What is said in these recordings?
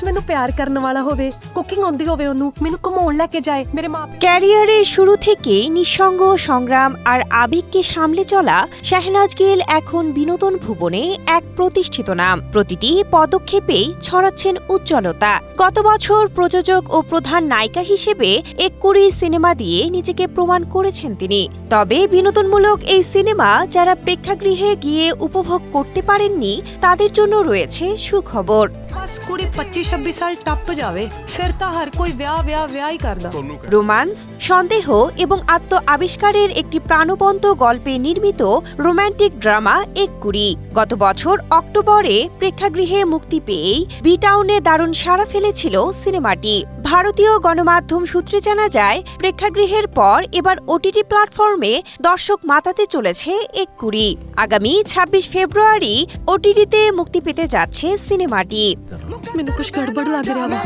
ਮੈਨੂੰ ਪਿਆਰ ਕਰਨ ਵਾਲਾ ਹੋਵੇ, ਕੁਕਿੰਗ ਆਉਂਦੀ ਹੋਵੇ, ਉਹਨੂੰ ਮੈਨੂੰ ਘੁਮਾਉਣ ਲੈ ਕੇ ਜਾਏ। ਮੇਰੇ ਮਾਂ ক্যারিয়ারের শুরু থেকেই নিঃসঙ্গ সংগ্রাম আর আবেগকে সামলে চলা শাহনাজ গিল এখন বিনোদন ভুবনে এক প্রতিষ্ঠিত নাম। প্রতিটি পদক্ষেপেই ছড়াচ্ছেন উজ্জ্বলতা। গত বছর প্রযোজক ও প্রধান নায়িকা হিসেবে এক্কুরি সিনেমা দিয়ে নিজেকে প্রমাণ করেছেন তিনি। তবে বিনোদনমূলক এই সিনেমা যারা প্রেক্ষাগৃহে গিয়ে উপভোগ করতে পারেননি তাদের জন্য রয়েছে সুখবর। ਬਸ ਕੁੜੀ 25-26 ਸਾਲ ਟੱਪ ਜਾਵੇ ਫਿਰ ਤਾਂ ਹਰ ਕੋਈ ਵਿਆਹ ਹੀ ਕਰਦਾ। রোমান্স, সন্দেহ এবং আত্ম আবিষ্কারের একটি প্রাণবন্ত গল্পে নির্মিত রোমান্টিক ড্রামা এক্কুরি গত বছর অক্টোবরে প্রেক্ষাগৃহে মুক্তি পেয়েই বি টাউনে দারুণ সাড়া ফেলেছিল সিনেমাটি। ভারতীয় গণমাধ্যম সূত্রে জানা যায়, প্রেক্ষাগৃহের পর এবার ওটিটি প্ল্যাটফর্মে দর্শক মাতাতে চলেছে এক্কুরি। আগামী 26 ফেব্রুয়ারি ওটিটিতে মুক্তি পেতে যাচ্ছে সিনেমাটি। ਮੈਨੂੰ ਕੁਝ ਗੜਬੜ ਲੱਗ ਰਿਹਾ ਵਾ।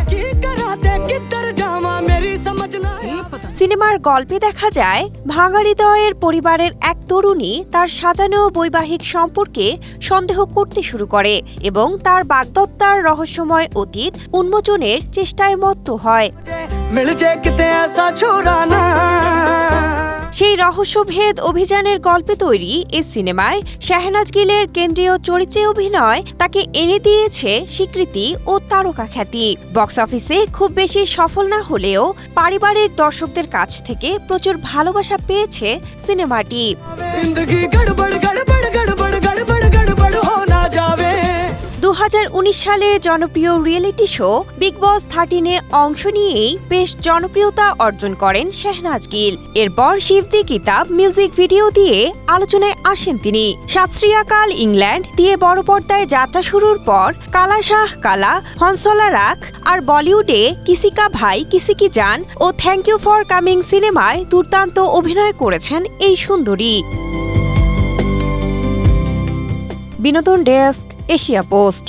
সিনেমার গল্পে দেখা যায়, ভাঙা হৃদয়ের পরিবারের এক তরুণী তার সাজানো বৈবাহিক সম্পর্কে সন্দেহ করতে শুরু করে এবং তার বাগদত্তার রহস্যময় অতীত উন্মোচনের চেষ্টায় মত্ত হয়। সেই রহস্যভেদ অভিযানের গল্পে তৈরি এই সিনেমায় শাহনাজ গিলের কেন্দ্রীয় চরিত্রে অভিনয় তাকে এনে দিয়েছে স্বীকৃতি ও তারকা খ্যাতি। বক্স অফিসে খুব বেশি সফল না হলেও পারিবারিক দর্শকদের কাছ থেকে প্রচুর ভালোবাসা পেয়েছে সিনেমাটি। 2019 সালে জনপ্রিয় রিয়েলিটি শো বিগ বস 13-এ অংশ নিয়েই বেশ জনপ্রিয়তা অর্জন করেন শাহনাজ গিল। এরপর শিবদি কিতাব মিউজিক ভিডিও দিয়ে আলোচনায় আসেন তিনি। সাত শ্রী আকাল ইংল্যান্ড দিয়ে বড় পর্দায় যাত্রা শুরুর পর কালা শাহ কালা, হনসলা রাখ আর বলিউডে কিসি কা ভাই কিসি কি জান ও থ্যাংক ইউ ফর কামিং সিনেমায় দুর্দান্ত অভিনয় করেছেন এই সুন্দরী। বিনোদন ডেস্ক, এশিয়া পোস্ট।